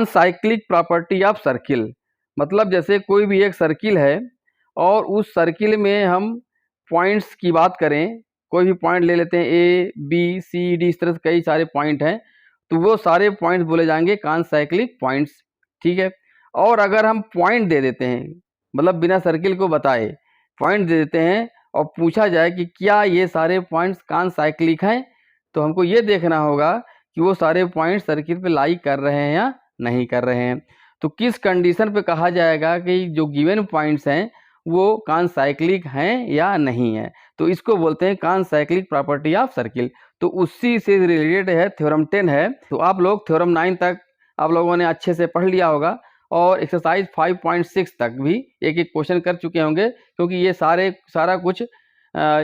Cyclic property of circle, मतलब जैसे कोई भी एक सर्किल है और उस सर्किल में हम पॉइंट्स की बात करें, कोई भी पॉइंट ले लेते हैं, ए बी सी डी, इस तरह से कई सारे पॉइंट हैं, तो वो सारे पॉइंट्स बोले जाएंगे कॉनसाइक्लिक पॉइंट्स। ठीक है। और अगर हम पॉइंट दे देते हैं, मतलब बिना सर्किल को बताए पॉइंट दे देते हैं और पूछा जाए कि क्या ये सारे पॉइंट्स कॉनसाइक्लिक हैं, तो हमको ये देखना होगा कि वो सारे पॉइंट सर्किल पे लाई कर रहे हैं या नहीं कर रहे हैं। तो किस कंडीशन पे कहा जाएगा कि जो गिवन पॉइंट्स हैं वो कॉनसाइक्लिक हैं या नहीं है, तो इसको बोलते हैं कॉनसाइक्लिक प्रॉपर्टी ऑफ सर्किल। तो उसी से रिलेटेड है थ्योरम 10 है। तो आप लोग थ्योरम 9 तक आप लोगों ने अच्छे से पढ़ लिया होगा और एक्सरसाइज 5.6 तक भी एक एक क्वेश्चन कर चुके होंगे, क्योंकि ये सारा कुछ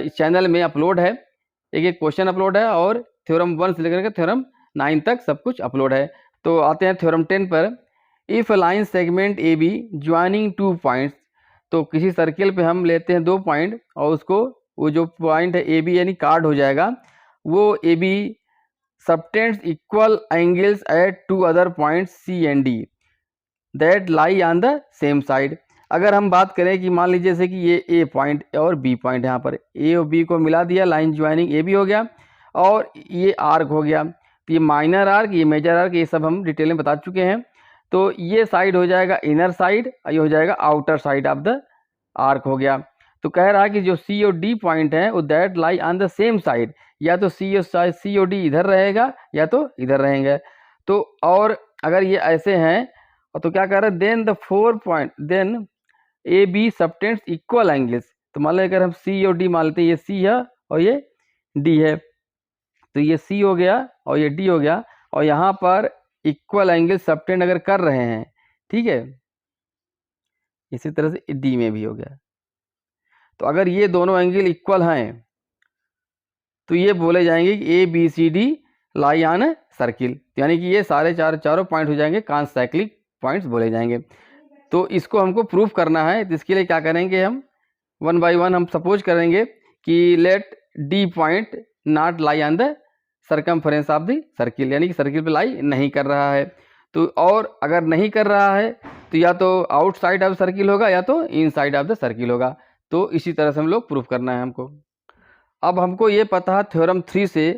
चैनल में अपलोड है, एक एक क्वेश्चन अपलोड है और थ्योरम 1 से लेकर के थ्योरम 9 तक सब कुछ अपलोड है। तो आते हैं थ्योरम 10 पर। If line segment A be joining 2 points, तो किसी सर्किल पे हम लेते हैं 2 पॉइंट और उसको वो जो पॉइंट है ए बी यानी कार्ड हो जाएगा, वो A B subtends equal angles at 2 other points C and D that lie on the same side. अगर हम बात करें कि मान लीजिए जैसे कि ये ए पॉइंट और बी पॉइंट, यहाँ पर ए और बी को मिला दिया, लाइन ज्वाइनिंग ए बी हो गया और ये आर्क हो गया। तो ये माइनर आर्क, ये मेजर आर्क, ये सब हम डिटेल में बता चुके हैं। तो ये साइड हो जाएगा इनर साइड, ये हो जाएगा outer side of the arc हो गया। तो कह रहा है कि जो सी और डी पॉइंट है वो that lie on the same side, या तो सी और डी इधर रहेगा या तो इधर रहेंगे। तो और अगर ये ऐसे हैं तो क्या कह रहा है, then the 4 point then A B subtends equal angles. तो मान लो अगर हम सी और डी मान लेते हैं, ये सी है और ये डी है, तो ये सी हो गया और ये डी हो गया, और यहाँ पर इक्वल एंगल सबटेंड अगर कर रहे हैं, ठीक है, इसी तरह से डी में भी हो गया। तो अगर ये दोनों एंगल इक्वल हैं तो ये बोले जाएंगे कि A B C D lie on circle, यानी कि ये चारों पॉइंट हो जाएंगे कॉनसाइक्लिक पॉइंट्स बोले जाएंगे। तो इसको हमको प्रूफ करना है, तो इसके लिए क्या करेंगे, हम 1 बाई 1 हम सपोज करेंगे कि let D point not lie on the circumference of the circle, यानी कि सर्किल पे लाई नहीं कर रहा है। तो और अगर नहीं कर रहा है तो या तो आउटसाइड ऑफ सर्किल होगा या तो इनसाइड ऑफ द सर्किल होगा। तो इसी तरह से हम लोग प्रूफ करना है हमको। अब हमको ये पता है थ्योरम 3 से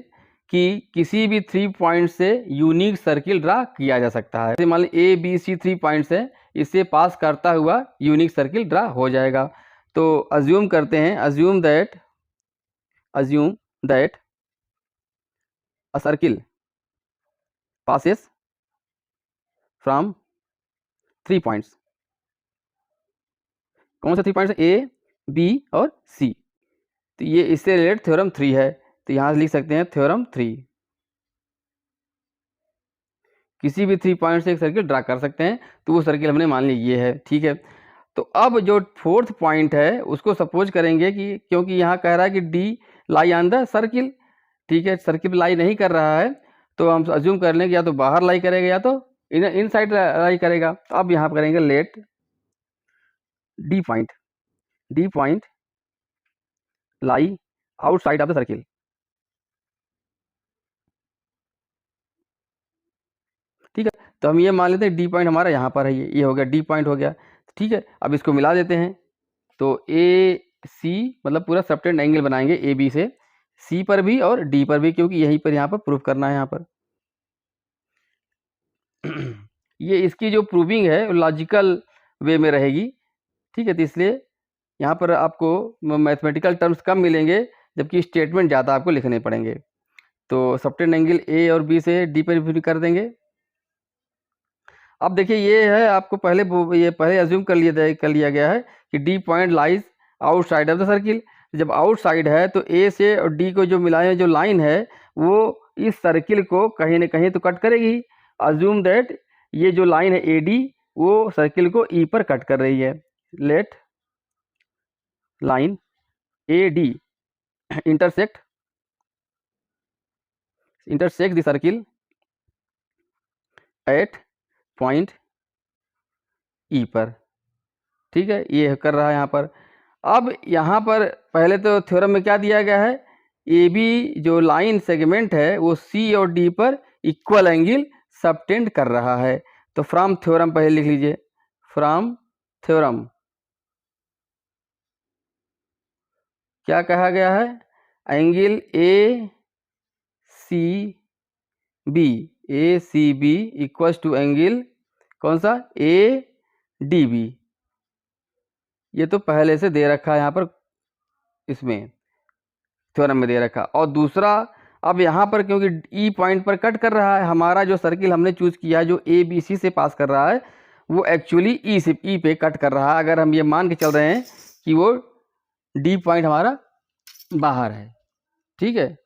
कि किसी भी 3 पॉइंट से यूनिक सर्किल ड्रा किया जा सकता है। मान ली ए बी सी 3 पॉइंट्स है, इसे पास करता हुआ यूनिक सर्किल ड्रा हो जाएगा। तो अज्यूम करते हैं, assume that a circle passes from 3 points. कौन से 3 पॉइंट्स, ए बी और सी। तो ये इससे रिलेटेड थ्योरम 3 है, तो यहाँ लिख सकते हैं थ्योरम 3। किसी भी 3 पॉइंट से एक सर्किल ड्रा कर सकते हैं, तो वो सर्किल हमने मान ली ये है, ठीक है। तो अब जो 4th पॉइंट है उसको सपोज करेंगे कि क्योंकि यहाँ कह रहा है कि D lie on the circle, ठीक है, सर्किल लाई नहीं कर रहा है, तो हम अज्यूम कर लें कि या तो बाहर लाई करेगा या तो इन साइड लाई करेगा। तो अब यहाँ करेंगे let D point lie outside of the circle, ठीक है। तो हम ये मान लेते हैं डी पॉइंट हमारा यहाँ पर है, ये हो गया डी पॉइंट हो गया, ठीक है। अब इसको मिला देते हैं, तो ए सी मतलब पूरा सबटेंड एंगल बनाएंगे ए बी से, सी पर भी और डी पर भी, क्योंकि यहीं पर यहाँ पर प्रूफ करना है यहाँ पर। ये इसकी जो प्रूविंग है लॉजिकल वे में रहेगी, ठीक है। तो इसलिए यहाँ पर आपको मैथमेटिकल टर्म्स कम मिलेंगे, जबकि स्टेटमेंट ज़्यादा आपको लिखने पड़ेंगे। तो सबटेंड एंगल ए और बी से डी पर भी कर देंगे। अब देखिए ये है, आपको पहले अज्यूम कर लिया गया है कि D point lies outside of the circle. जब आउटसाइड है तो ए से और डी को जो मिलाए जो लाइन है वो इस सर्किल को कहीं ना कहीं तो कट करेगी। अज्यूम दैट ये जो लाइन है ए डी वो सर्किल को ई पर कट कर रही है। Let line A D intersect the circle at point E पर, ठीक है, ये कर रहा है यहाँ पर। अब यहाँ पर पहले तो थ्योरम में क्या दिया गया है, ए बी जो लाइन सेगमेंट है वो सी और डी पर इक्वल एंगल सबटेंड कर रहा है। तो फ्रॉम थ्योरम पहले लिख लीजिए, फ्रॉम थ्योरम क्या कहा गया है, angle A C B equals to angle कौन सा, ए डी बी। ये तो पहले से दे रखा है यहाँ पर, इसमें थ्योरम में दे रखा। और दूसरा, अब यहाँ पर क्योंकि ई पॉइंट पर कट कर रहा है, हमारा जो सर्किल हमने चूज किया है जो ए बी सी से पास कर रहा है वो एक्चुअली ई से ई पे कट कर रहा है। अगर हम ये मान के चल रहे हैं कि वो डी पॉइंट हमारा बाहर है, ठीक है,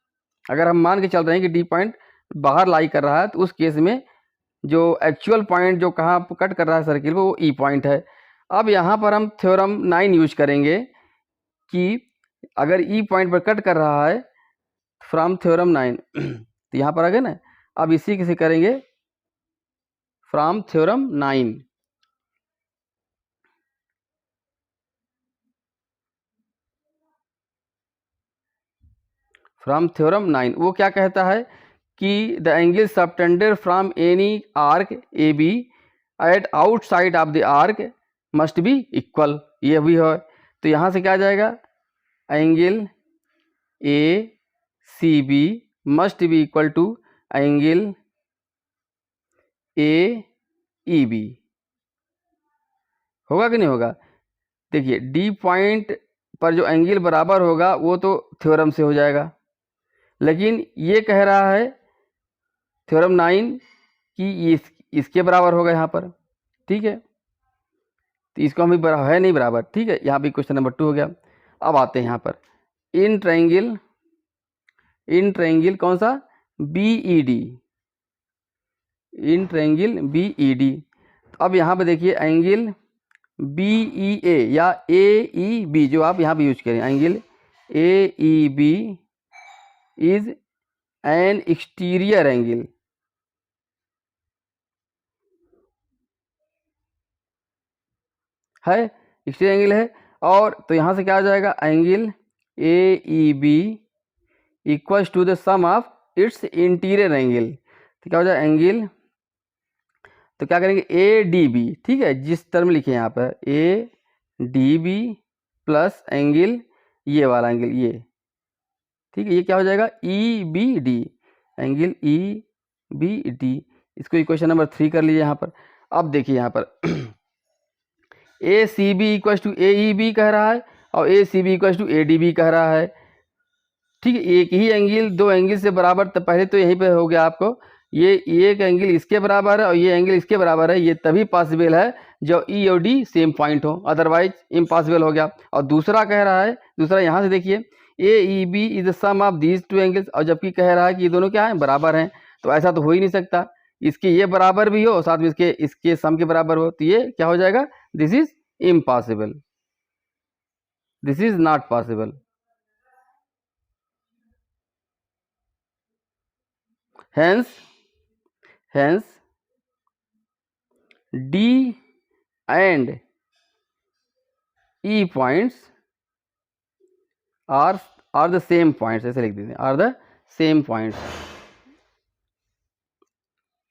अगर हम मान के चल रहे हैं कि डी पॉइंट बाहर लाई कर रहा है तो उस केस में जो एक्चुअल पॉइंट जो कहाँ कट कर रहा है सर्किल वो ई पॉइंट है। अब यहाँ पर हम थ्योरम 9 यूज करेंगे कि अगर ई पॉइंट पर कट कर रहा है फ्रॉम थ्योरम 9 तो यहाँ पर आ गए ना, अब इसी किसे करेंगे फ्रॉम थ्योरम 9। फ्रॉम थ्योरम 9 वो क्या कहता है कि the angle subtended from any arc A B at outside of the arc must be equal, ये भी है। तो यहाँ से क्या आ जाएगा, angle A C B must be equal to angle A E B, होगा कि नहीं होगा। देखिए डी पॉइंट पर जो एंगल बराबर होगा वो तो थ्योरम से हो जाएगा, लेकिन ये कह रहा है थ्योरम 9 कि इसके बराबर होगा यहाँ पर, ठीक है, तो इसको हम भी बराबर है नहीं बराबर, ठीक है, यहाँ भी क्वेश्चन नंबर 2 हो गया। अब आते हैं यहाँ पर इन ट्रायंगल कौन सा, B E D, in triangle B E D. अब यहाँ पे देखिए एंगल बी ई ए या ए ई बी जो आप यहाँ पे यूज करें, angle A E B is an exterior angle, है एक्सटीरियर एंगल है। और तो यहाँ से क्या आ जाएगा, angle A E B equals to the sum of its interior angle. तो क्या हो जाएगा एंगल, तो क्या करेंगे ए डी बी, ठीक है, जिस टर्म लिखे यहाँ पर A D B plus angle ये वाला एंगल ये, ठीक है, ये क्या हो जाएगा E B D, angle E B D. इसको इक्वेशन नंबर 3 कर लीजिए यहाँ पर। अब देखिए यहाँ पर A C B equal to A E B कह रहा है और A C B equal to A D B कह रहा है, ठीक है, एक ही एंगल दो एंगल से बराबर, तो पहले तो यहीं पे हो गया आपको, ये एक एंगल इसके बराबर है और ये एंगल इसके बराबर है, ये तभी पॉसिबल है जो ई और डी सेम पॉइंट हो, अदरवाइज इम्पॉसिबल हो गया। और दूसरा कह रहा है, दूसरा यहाँ से देखिए A E B is the sum of these two angles, और जबकि कह रहा है कि ये दोनों क्या है बराबर हैं, तो ऐसा तो हो ही नहीं सकता, इसके ये बराबर भी हो साथ में इसके सम के बराबर हो, तो ये क्या हो जाएगा, this is impossible, this is not possible. hence D and E points are the same points, ऐसे लिख दीजिए, are the same points,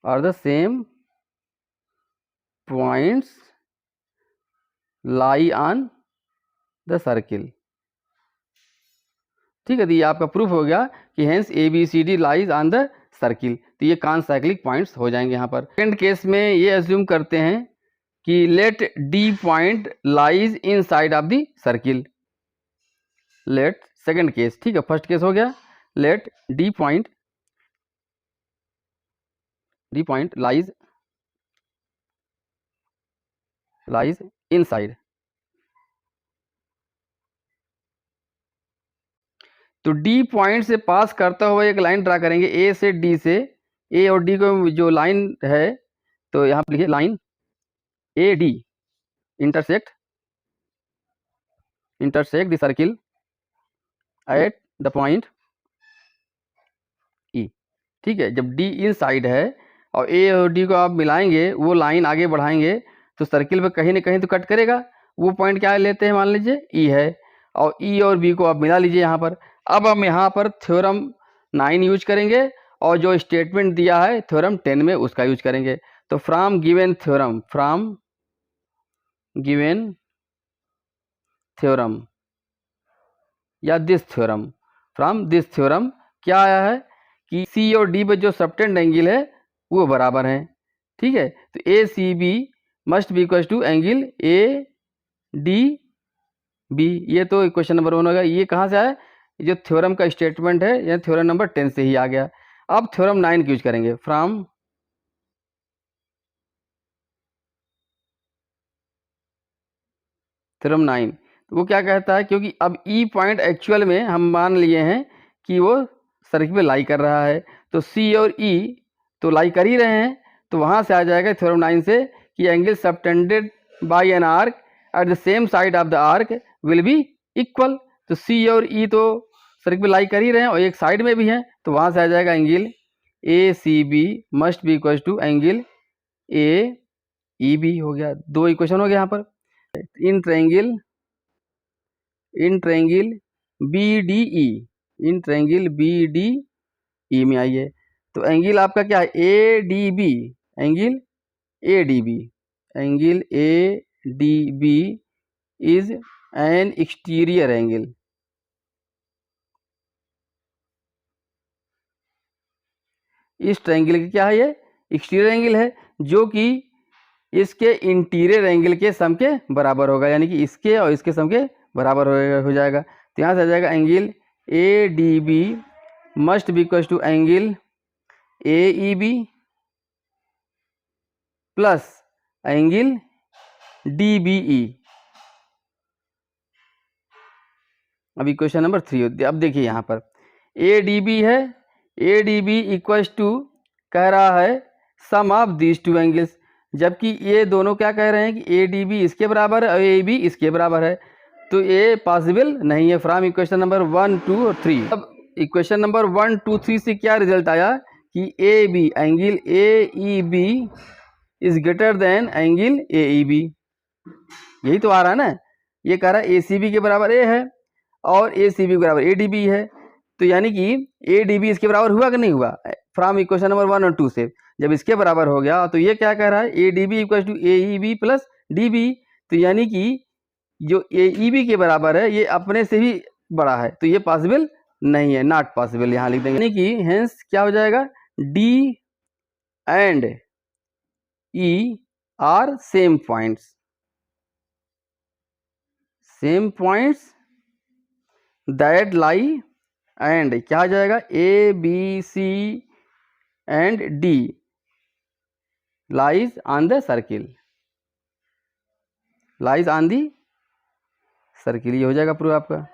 are the same points lie on the circle, ठीक है, तो ये आपका प्रूफ हो गया कि hence A B C D lies on the circle, तो ये कॉन्साइक्लिक पॉइंट्स हो जाएंगे यहाँ पर। सेकंड केस में ये एज्यूम करते हैं कि let D point lies inside of the circle, let second case, ठीक है, फर्स्ट केस हो गया let D point lies inside, तो डी पॉइंट से पास करता हुआ एक लाइन ड्रा करेंगे ए से डी से, ए और डी को जो लाइन है तो यहाँ पर लिखिए line A D intersect the circle at the point ई, ठीक है, जब डी इनसाइड है और ए और डी को आप मिलाएंगे, वो लाइन आगे बढ़ाएंगे तो सर्किल में कहीं ना कहीं तो कट करेगा, वो पॉइंट क्या लेते हैं, मान लीजिए ई है, और ई और बी को आप मिला लीजिए यहाँ पर। अब हम यहाँ पर थ्योरम 9 यूज करेंगे और जो स्टेटमेंट दिया है थ्योरम 10 में उसका यूज करेंगे। तो from given theorem, from given theorem या this theorem, from this theorem क्या आया है कि सी और डी पे जो सबटेंड एंगल है वो बराबर हैं। ठीक है, तो A C B must be equal to angle A D B. ये तो क्वेश्चन नंबर 1 होगा। ये कहाँ से आया, जो थ्योरम का स्टेटमेंट है यह थ्योरम नंबर 10 से ही आ गया। अब थ्योरम 9 यूज करेंगे, फ्रॉम थ्योरम 9। तो वो क्या कहता है, क्योंकि अब ई पॉइंट एक्चुअल में हम मान लिए हैं कि वो सर्किल पे लाई कर रहा है, तो सी और ई तो लाई कर ही रहे हैं, तो वहाँ से आ जाएगा थ्योरम 9 से कि angle subtended bye an arc at the same side of the arc will be equal. तो सी और ई तो सर्किल पे लाई कर ही रहे हैं और एक साइड में भी हैं, तो वहाँ से आ जाएगा angle A C B must be equal to angle A E B. हो गया, 2 इक्वेशन हो गया यहाँ पर। In triangle B D E, in triangle B D E में आइए, तो एंगल आपका क्या है, A D B, angle A D B, angle A D B is an exterior angle. इस ट्रायंगल की क्या है, ये एक्सटीरियर एंगल है, जो कि इसके इंटीरियर एंगल के सम के बराबर होगा, यानी कि इसके और इसके सम के बराबर हो जाएगा। तो यहाँ से आ जाएगा angle A D B must be equal to angle A E B plus angle D B E. अभी क्वेश्चन नंबर 3, अब देखिए यहाँ पर ए डी बी है, A D B equals to कह रहा है sum of these two angles, जबकि ये दोनों क्या कह रहे हैं कि ए डी बी इसके बराबर है और ए बी इसके बराबर है, तो ये पॉसिबल नहीं है। फ्रॉम इक्वेशन नंबर 1, 2 और 3। अब इक्वेशन नंबर 1, 2, 3 से क्या रिजल्ट आया कि A B angle A E B is greater than angle A E B, यही तो आ रहा है ना। ये कह रहा है ए सी बी के बराबर ए है और ए सी बी के बराबर ए डी बी है, तो यानी कि ए डी बी इसके बराबर हुआ कि नहीं हुआ। फ्रॉम इक्वेशन नंबर 1 और 2 से जब इसके बराबर हो गया, तो ये क्या कह रहा है, A D B equal to A E B plus D B, तो यानी कि जो ए ई बी के बराबर है ये अपने से भी बड़ा है, तो ये पॉसिबल नहीं है, नॉट पॉसिबल यहाँ लिख देंगे। यानी कि हेंस क्या हो जाएगा, D and E are same points, same points that lie, and क्या आ जाएगा, A B C and D lies on the circle, lies on the circle, ये हो जाएगा प्रूफ आपका।